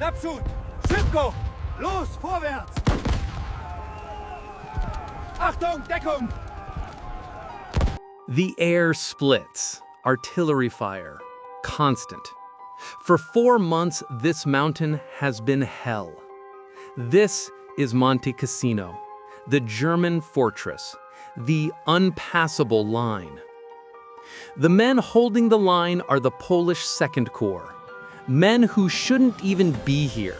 Napsud! Schipko! Los, vorwärts! Achtung, Deckung! The air splits. Artillery fire. Constant. For 4 months, this mountain has been hell. This is Monte Cassino, the German fortress, the unpassable line. The men holding the line are the Polish Second Corps, men who shouldn't even be here.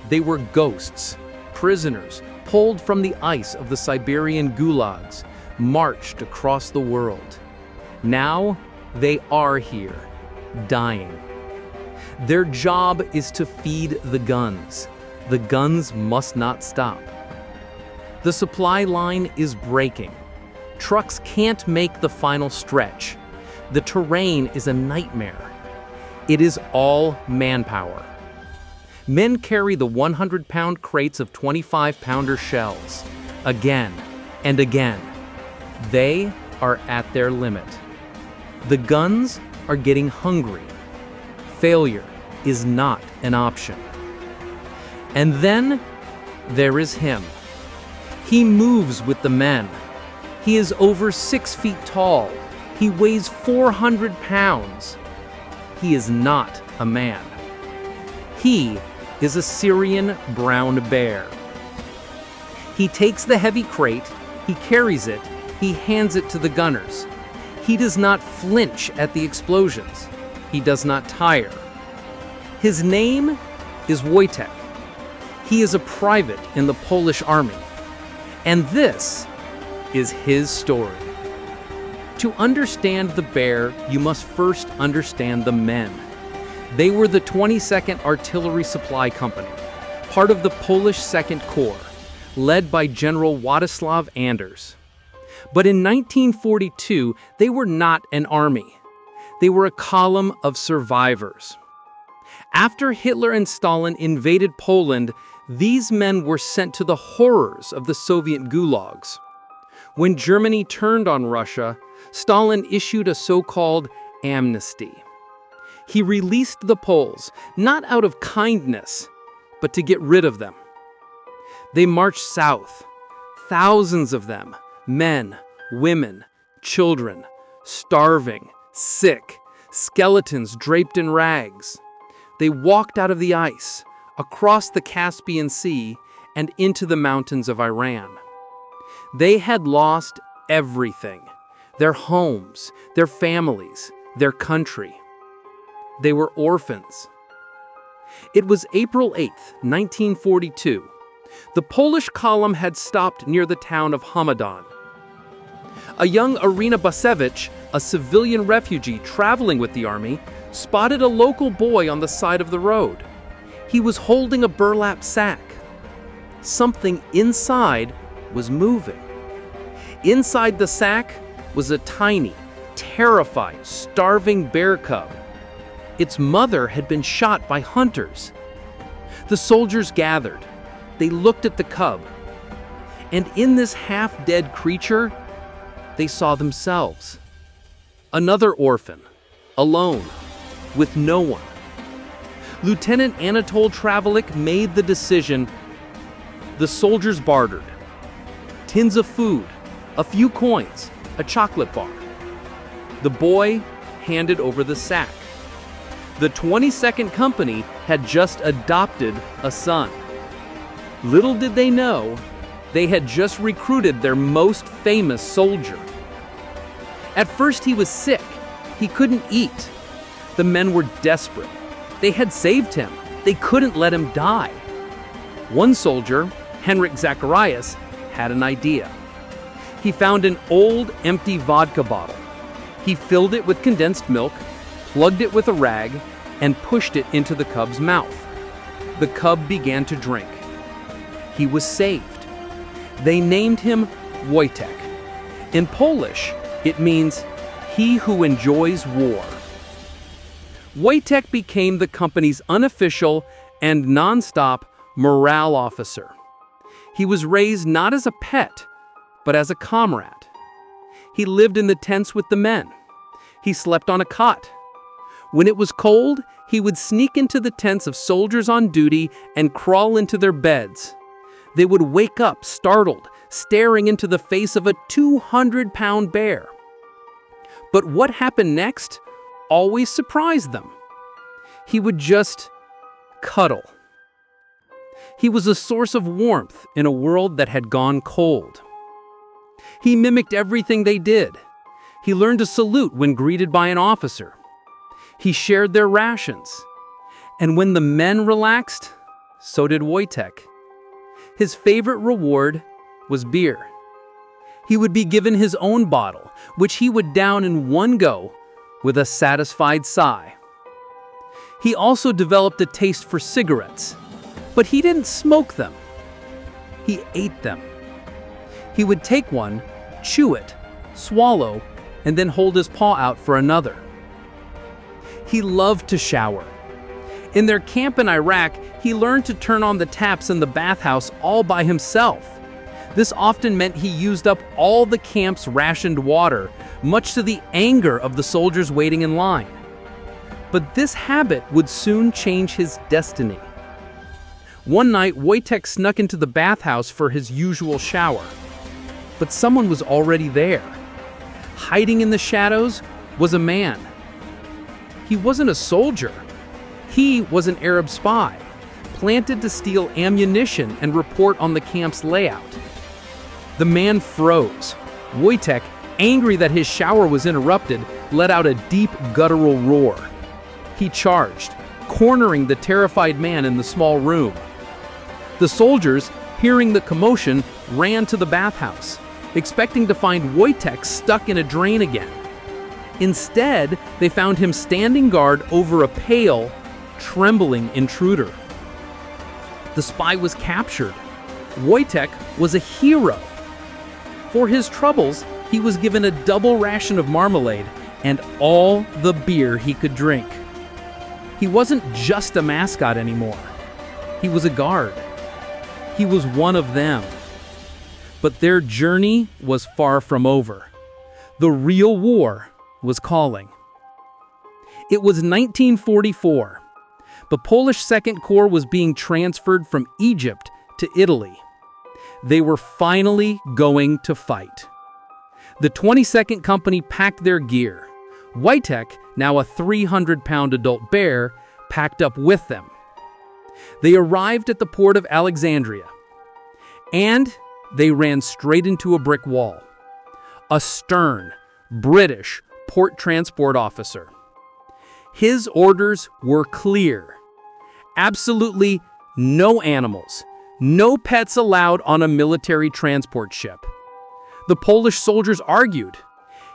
They were ghosts, prisoners, pulled from the ice of the Siberian gulags, marched across the world. Now, they are here, dying. Their job is to feed the guns. The guns must not stop. The supply line is breaking. Trucks can't make the final stretch. The terrain is a nightmare. It is all manpower. Men carry the 100-pound crates of 25-pounder shells, again and again. They are at their limit. The guns are getting hungry. Failure is not an option. And then there is him. He moves with the men. He is over 6 feet tall. He weighs 400 pounds. He is not a man. He is a Syrian brown bear. He takes the heavy crate, he carries it, he hands it to the gunners. He does not flinch at the explosions. He does not tire. His name is Wojtek. He is a private in the Polish army. And this is his story. To understand the bear, you must first understand the men. They were the 22nd Artillery Supply Company, part of the Polish Second Corps, led by General Władysław Anders. But in 1942, they were not an army. They were a column of survivors. After Hitler and Stalin invaded Poland, these men were sent to the horrors of the Soviet gulags. When Germany turned on Russia, Stalin issued a so-called amnesty. He released the Poles, not out of kindness, but to get rid of them. They marched south, thousands of them, men, women, children, starving, sick, skeletons draped in rags. They walked out of the ice, across the Caspian Sea, and into the mountains of Iran. They had lost everything: their homes, their families, their country. They were orphans. It was April 8th, 1942. The Polish column had stopped near the town of Hamadan. A young Irina Basevich, a civilian refugee traveling with the army, spotted a local boy on the side of the road. He was holding a burlap sack. Something inside was moving. Inside the sack was a tiny, terrified, starving bear cub. Its mother had been shot by hunters. The soldiers gathered. They looked at the cub. And in this half-dead creature, they saw themselves. Another orphan, alone, with no one. Lieutenant Anatol Travelik made the decision. The soldiers bartered. Tins of food, a few coins, a chocolate bar. The boy handed over the sack. The 22nd Company had just adopted a son. Little did they know, they had just recruited their most famous soldier. At first he was sick. He couldn't eat. The men were desperate. They had saved him. They couldn't let him die. One soldier, Henryk Zacharias, had an idea. He found an old, empty vodka bottle. He filled it with condensed milk, plugged it with a rag, and pushed it into the cub's mouth. The cub began to drink. He was saved. They named him Wojtek. In Polish, it means he who enjoys war. Wojtek became the company's unofficial and non-stop morale officer. He was raised not as a pet, but as a comrade. He lived in the tents with the men. He slept on a cot. When it was cold, He would sneak into the tents of soldiers on duty and crawl into their beds. They would wake up startled, staring into the face of a 200-pound bear. But what happened next always surprised them. He would just cuddle. He was a source of warmth in a world that had gone cold. He mimicked everything they did. He learned to salute when greeted by an officer. He shared their rations. And when the men relaxed, so did Wojtek. His favorite reward was beer. He would be given his own bottle, which he would down in one go with a satisfied sigh. He also developed a taste for cigarettes, but he didn't smoke them. He ate them. He would take one, chew it, swallow, and then hold his paw out for another. He loved to shower. In their camp in Iraq, he learned to turn on the taps in the bathhouse all by himself. This often meant he used up all the camp's rationed water, much to the anger of the soldiers waiting in line. But this habit would soon change his destiny. One night, Wojtek snuck into the bathhouse for his usual shower. But someone was already there. Hiding in the shadows was a man. He wasn't a soldier. He was an Arab spy, planted to steal ammunition and report on the camp's layout. The man froze. Wojtek, angry that his shower was interrupted, let out a deep guttural roar. He charged, cornering the terrified man in the small room. The soldiers, hearing the commotion, ran to the bathhouse, expecting to find Wojtek stuck in a drain again. Instead, they found him standing guard over a pale, trembling intruder. The spy was captured. Wojtek was a hero. For his troubles, he was given a double ration of marmalade and all the beer he could drink. He wasn't just a mascot anymore. He was a guard. He was one of them. But their journey was far from over. The real war was calling. It was 1944. The Polish Second Corps was being transferred from Egypt to Italy. They were finally going to fight. The 22nd Company packed their gear. Wojtek, now a 300-pound adult bear, packed up with them. They arrived at the port of Alexandria, and they ran straight into a brick wall. A stern, British port transport officer. His orders were clear. Absolutely no animals, no pets allowed on a military transport ship. The Polish soldiers argued,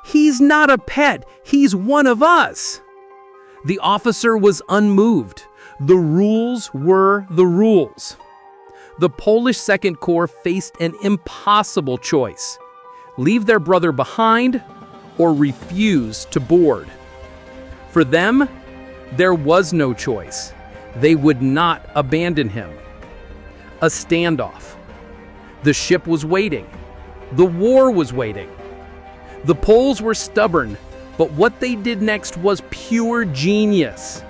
"He's not a pet, he's one of us." The officer was unmoved. The rules were the rules. The Polish Second Corps faced an impossible choice: leave their brother behind or refuse to board. For them, there was no choice. They would not abandon him. A standoff. The ship was waiting. The war was waiting. The Poles were stubborn, but what they did next was pure genius.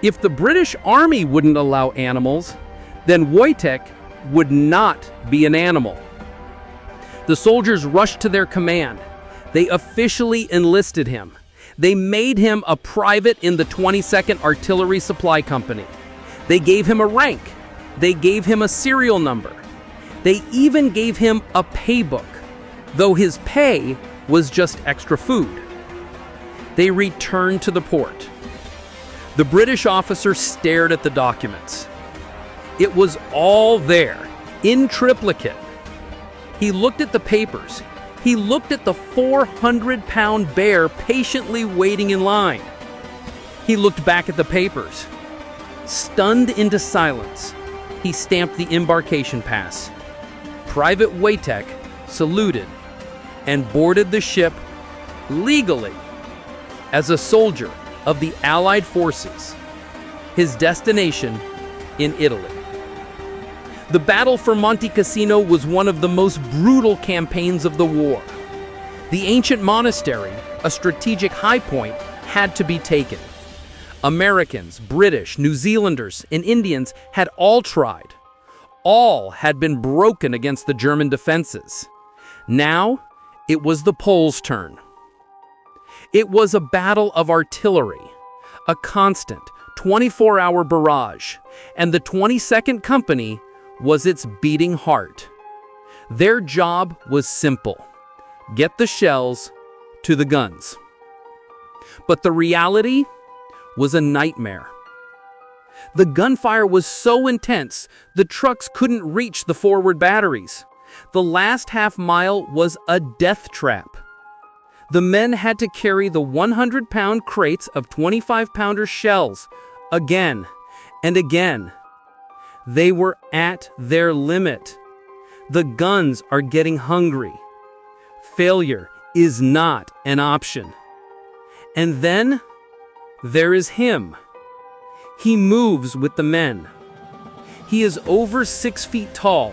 If the British Army wouldn't allow animals, then Wojtek would not be an animal. The soldiers rushed to their command. They officially enlisted him. They made him a private in the 22nd Artillery Supply Company. They gave him a rank. They gave him a serial number. They even gave him a paybook, though his pay was just extra food. They returned to the port. The British officer stared at the documents. It was all there, in triplicate. He looked at the papers. He looked at the 400-pound bear patiently waiting in line. He looked back at the papers. Stunned into silence, he stamped the embarkation pass. Private Wojtek saluted and boarded the ship legally as a soldier of the Allied forces, his destination in Italy. The battle for Monte Cassino was one of the most brutal campaigns of the war. The ancient monastery, a strategic high point, had to be taken. Americans, British, New Zealanders, and Indians had all tried. All had been broken against the German defenses. Now, it was the Poles' turn. It was a battle of artillery, a constant 24-hour barrage, and the 22nd Company was its beating heart. Their job was simple: get the shells to the guns. But the reality was a nightmare. The gunfire was so intense, the trucks couldn't reach the forward batteries. The last half mile was a death trap. The men had to carry the 100-pound crates of 25-pounder shells again and again. They were at their limit. The guns are getting hungry. Failure is not an option. And then there is him. He moves with the men. He is over 6 feet tall,